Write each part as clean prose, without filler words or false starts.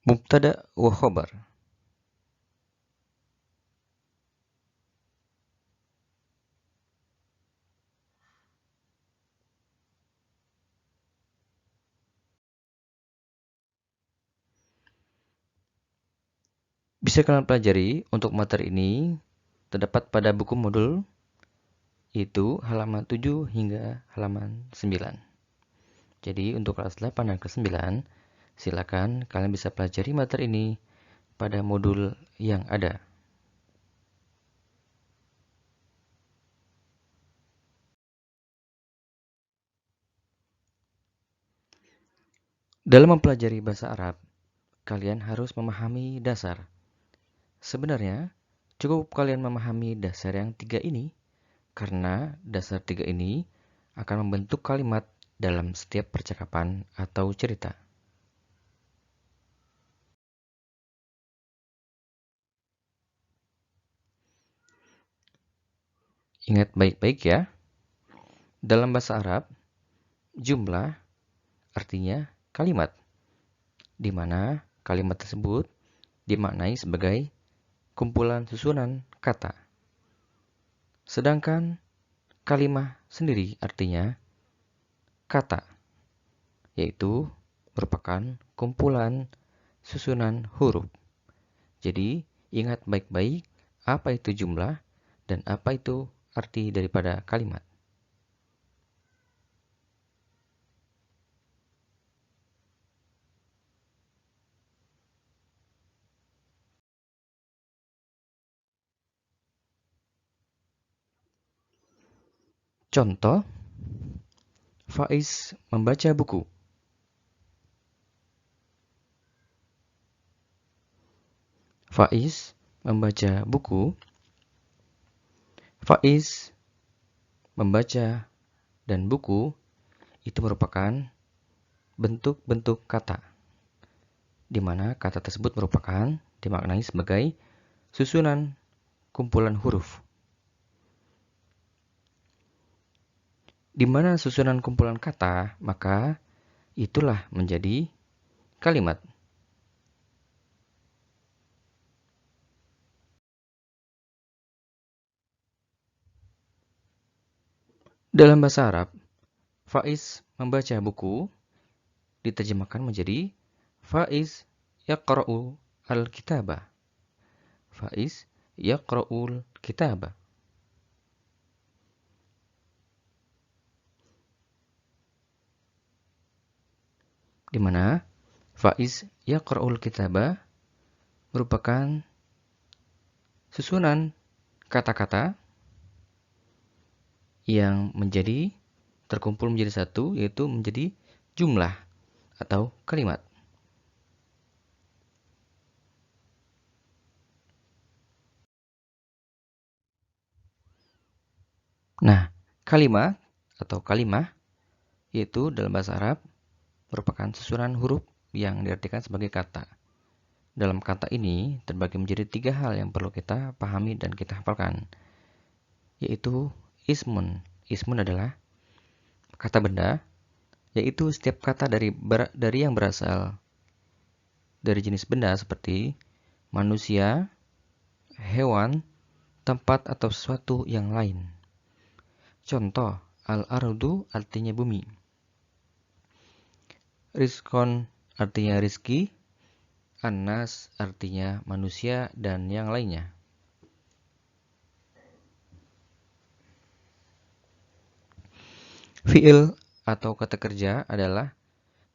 Mubtada wa khobar. Bisa kalian pelajari untuk materi ini terdapat pada buku modul itu halaman 7 hingga halaman 9. Jadi untuk kelas 8 dan kelas 9, silakan kalian bisa pelajari materi ini pada modul yang ada. Dalam mempelajari bahasa Arab, kalian harus memahami dasar. Sebenarnya, cukup kalian memahami dasar yang 3 ini, karena dasar 3 ini akan membentuk kalimat dalam setiap percakapan atau cerita. Ingat baik-baik ya, dalam bahasa Arab, jumlah artinya kalimat, di mana kalimat tersebut dimaknai sebagai kumpulan susunan kata. Sedangkan kalimah sendiri artinya kata, yaitu merupakan kumpulan susunan huruf. Jadi, ingat baik-baik apa itu jumlah dan apa itu arti daripada kalimat. Contoh, Faiz membaca buku. Faiz membaca buku. Faiz membaca dan buku itu merupakan bentuk-bentuk kata, di mana kata tersebut merupakan dimaknai sebagai susunan kumpulan huruf. Di mana susunan kumpulan kata, maka itulah menjadi kalimat. Dalam bahasa Arab, Faiz membaca buku diterjemahkan menjadi Faiz yaqra'u al-kitaba. Faiz yaqra'ul kitaba. Di mana Faiz yaqra'ul kitaba merupakan susunan kata-kata yang terkumpul menjadi satu, yaitu menjadi jumlah atau kalimat. Nah, kalimat atau kalimah yaitu dalam bahasa Arab merupakan susunan huruf yang diartikan sebagai kata. Dalam kata ini terbagi menjadi 3 hal yang perlu kita pahami dan kita hafalkan, yaitu ismun. Ismun adalah kata benda, yaitu setiap kata dari yang berasal dari jenis benda seperti manusia, hewan, tempat atau sesuatu yang lain. Contoh, al-ardu artinya bumi. Rizkon artinya rizki. An-nas artinya manusia dan yang lainnya. Fi'il atau kata kerja adalah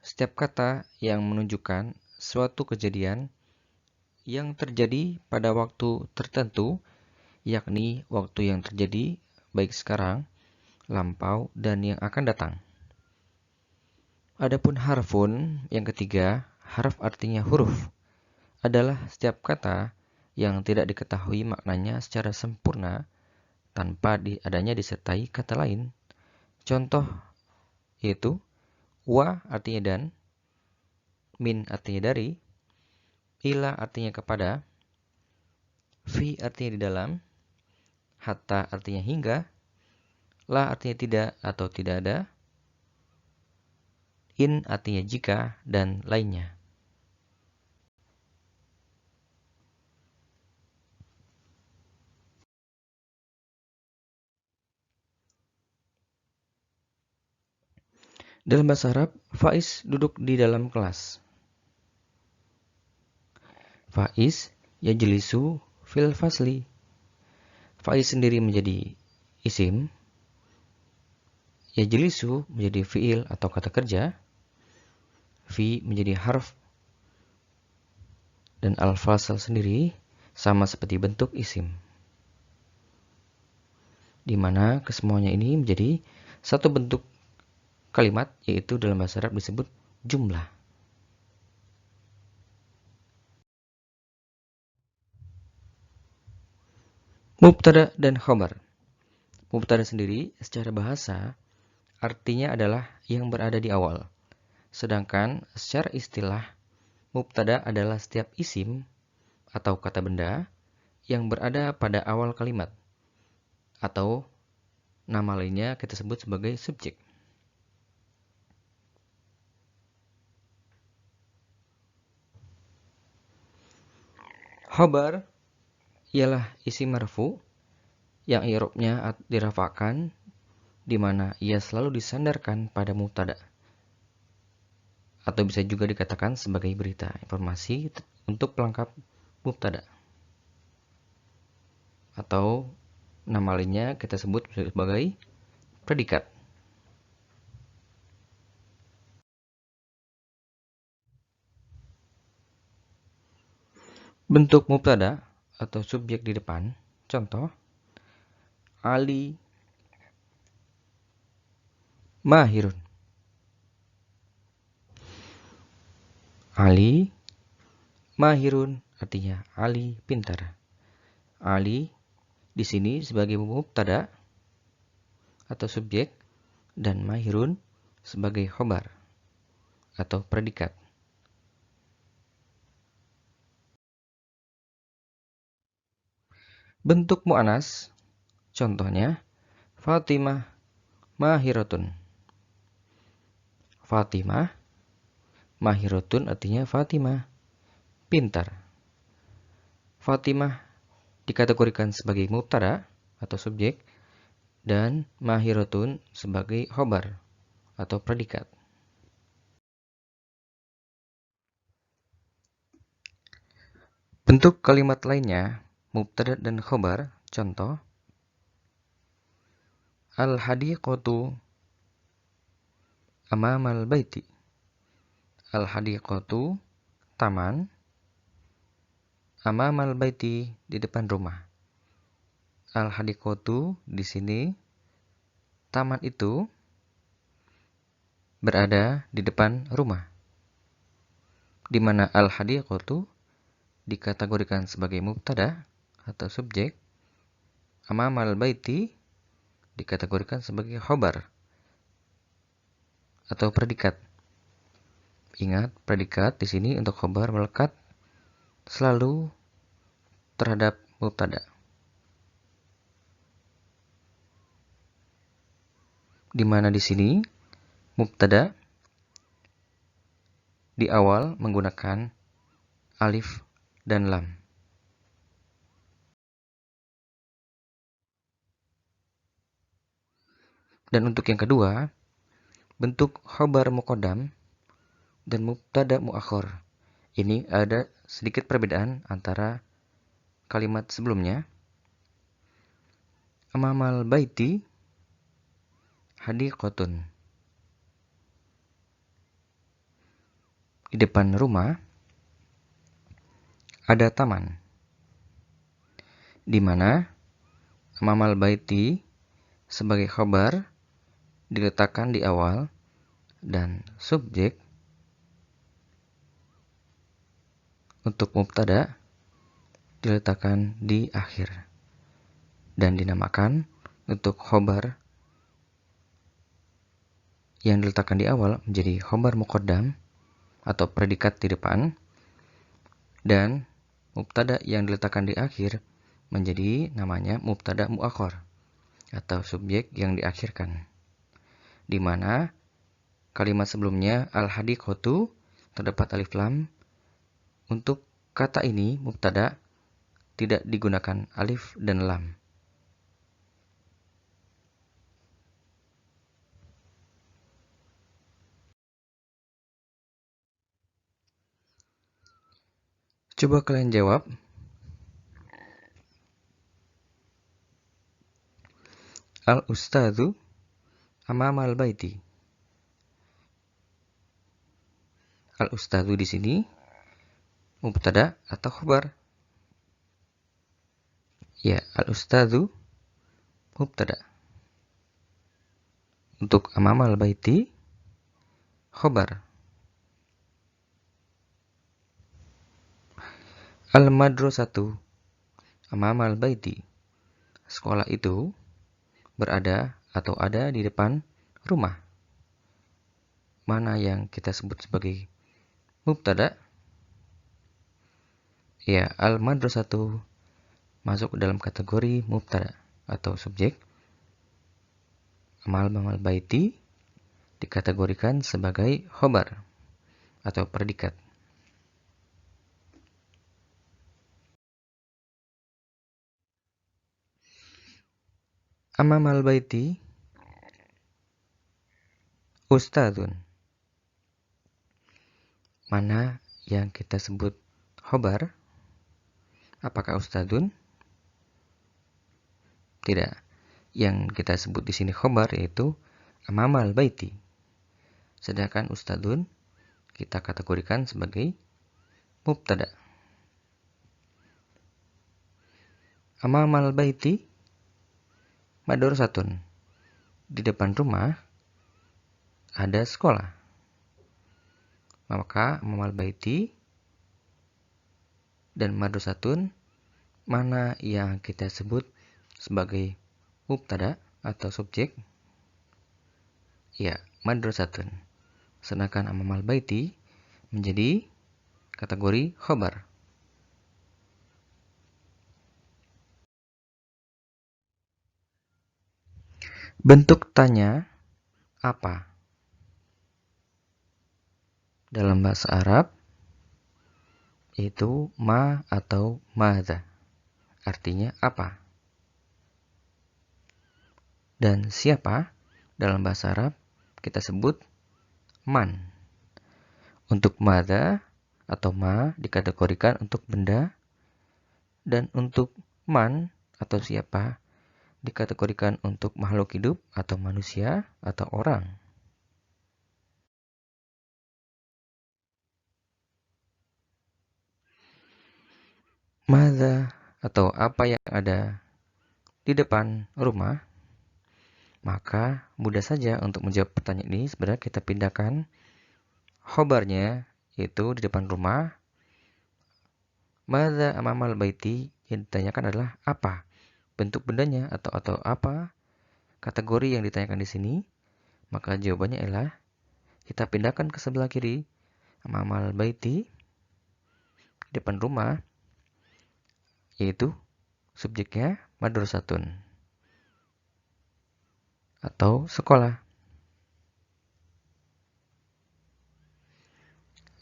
setiap kata yang menunjukkan suatu kejadian yang terjadi pada waktu tertentu, yakni waktu yang terjadi baik sekarang, lampau, dan yang akan datang. Adapun harfun yang ketiga, harf artinya huruf, adalah setiap kata yang tidak diketahui maknanya secara sempurna tanpa adanya disertai kata lain. Contoh yaitu wa artinya dan, min artinya dari, ila artinya kepada, fi artinya di dalam, hatta artinya hingga, la artinya tidak atau tidak ada, in artinya jika, dan lainnya. Dalam bahasa Arab, Faiz duduk di dalam kelas. Faiz yajlisu fil fasli. Faiz sendiri menjadi isim, yajlisu menjadi fiil atau kata kerja, fi menjadi harf, dan al-fasl sendiri sama seperti bentuk isim, di mana kesemuanya ini menjadi satu bentuk kalimat, yaitu dalam bahasa Arab disebut jumlah. Mubtada dan khabar. Mubtada sendiri secara bahasa artinya adalah yang berada di awal. Sedangkan secara istilah, mubtada adalah setiap isim atau kata benda yang berada pada awal kalimat, atau nama lainnya kita sebut sebagai subjek. Khabar ialah isim marfu yang i'rabnya dirafa'kan, di mana ia selalu disandarkan pada mubtada, atau bisa juga dikatakan sebagai berita informasi untuk pelengkap mubtada, atau nama lainnya kita sebut sebagai predikat. Bentuk mubtada atau subjek di depan, contoh Ali mahirun. Ali mahirun artinya Ali pintar. Ali di sini sebagai mubtada atau subjek, dan mahirun sebagai khobar atau predikat. Bentuk mu'anas, contohnya Fatimah mahiratun. Fatimah mahiratun artinya Fatimah pintar. Fatimah dikategorikan sebagai mubtada atau subjek, dan mahiratun sebagai khobar atau predikat. Bentuk kalimat lainnya, mubtada dan khobar, contoh al-hadiqatu amamal baiti. Al-hadiqatu taman, amamal baiti di depan rumah. Al-hadiqatu di sini taman itu berada di depan rumah, di mana al-hadiqatu dikategorikan sebagai mubtada atau subjek, amamal baiti dikategorikan sebagai khobar atau predikat. Ingat, predikat di sini untuk khobar melekat selalu terhadap mubtada, di mana di sini mubtada di awal menggunakan alif dan lam. Dan untuk yang kedua, bentuk khobar muqaddam dan mubtada muakhir. Ini ada sedikit perbedaan antara kalimat sebelumnya. Amamal baiti hadiqatun. Di depan rumah ada taman, di mana amamal baiti sebagai khabar diletakkan di awal dan subjek untuk mubtada diletakkan di akhir, dan dinamakan untuk khobar yang diletakkan di awal menjadi khobar muqaddam atau predikat di depan, dan mubtada yang diletakkan di akhir menjadi namanya mubtada muakhir atau subjek yang diakhirkan, di mana kalimat sebelumnya al-hadiqatu terdapat alif lam. Untuk kata ini mubtada tidak digunakan alif dan lam. Coba kalian jawab. Al-ustadzu amama al-baiti. Al-ustadzu di sini mubtada atau khabar? Ya, al-ustadzu mubtada. Untuk amama al-baiti khabar. Al-madrasatu amama al-baiti. Sekolah itu berada atau ada di depan rumah. Mana yang kita sebut sebagai mubtada? Ya, al-madrasatu masuk dalam kategori mubtada atau subjek. Amal baiti dikategorikan sebagai khobar atau predikat. Amamal baiti ustadzun. Mana yang kita sebut khobar? Apakah ustadzun? Tidak. Yang kita sebut di sini khobar yaitu amamal baiti. Sedangkan ustadzun kita kategorikan sebagai mubtada. Amamal baiti madrasatun. Di depan rumah ada sekolah. Maka amamal baiti dan madrasatun mana yang kita sebut sebagai mubtada atau subjek? Ya, madrasatun. Sedangkan amamal baiti menjadi kategori khobar. Bentuk tanya apa? Dalam bahasa Arab itu ma atau madza. Artinya apa? Dan siapa? Dalam bahasa Arab kita sebut man. Untuk madza atau ma dikategorikan untuk benda, dan untuk man atau siapa dikategorikan untuk makhluk hidup atau manusia atau orang. Madza atau apa yang ada di depan rumah, maka mudah saja untuk menjawab pertanyaan ini. Sebenarnya kita pindahkan khobarnya, yaitu di depan rumah. Madza amamal baiti, yang ditanyakan adalah apa bentuk bendanya atau apa kategori yang ditanyakan di sini. Maka jawabannya adalah kita pindahkan ke sebelah kiri, amamal baiti di depan rumah, yaitu subjeknya madrasatun atau sekolah.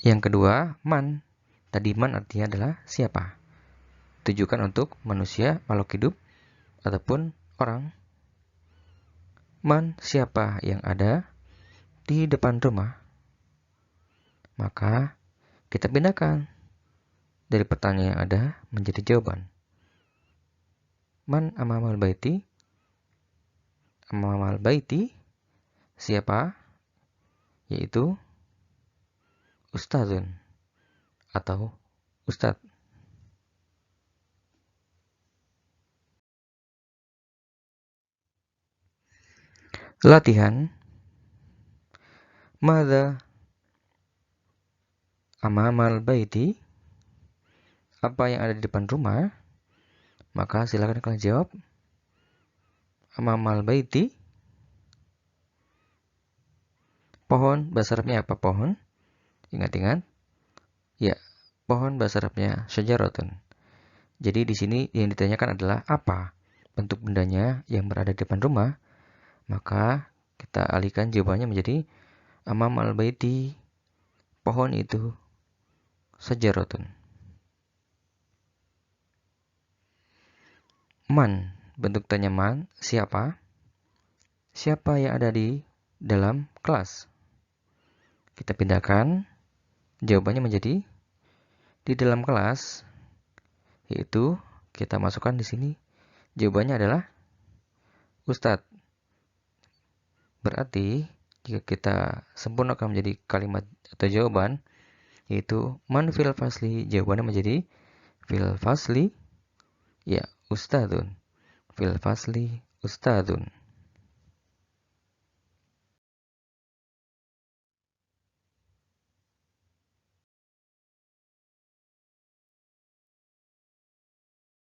Yang kedua, man. Tadi man artinya adalah siapa. Tujukan untuk manusia, makhluk hidup, ataupun orang. Man, siapa yang ada di depan rumah. Maka kita pindahkan dari pertanyaan yang ada menjadi jawaban. Man amamal baiti. Amamal baiti siapa? Yaitu ustadzun atau ustadz. Latihan. Madza amamal baiti. Apa yang ada di depan rumah? Maka silakan kalian jawab. Amamal baiti. Pohon bahasa Arabnya apa pohon? Ingat-ingat. Ya, pohon bahasa Arabnya syajaratun. Jadi di sini yang ditanyakan adalah apa bentuk bendanya yang berada di depan rumah. Maka kita alihkan jawabannya menjadi amamal baiti. Pohon itu syajaratun. Man, bentuk tanya man, siapa? Siapa yang ada di dalam kelas? Kita pindahkan jawabannya menjadi di dalam kelas, yaitu kita masukkan di sini jawabannya adalah Ustadz. Berarti jika kita sempurnakan menjadi kalimat atau jawaban, yaitu man fil fasli, jawabannya menjadi fil fasli ya ustadun. Fil fasli ustadun.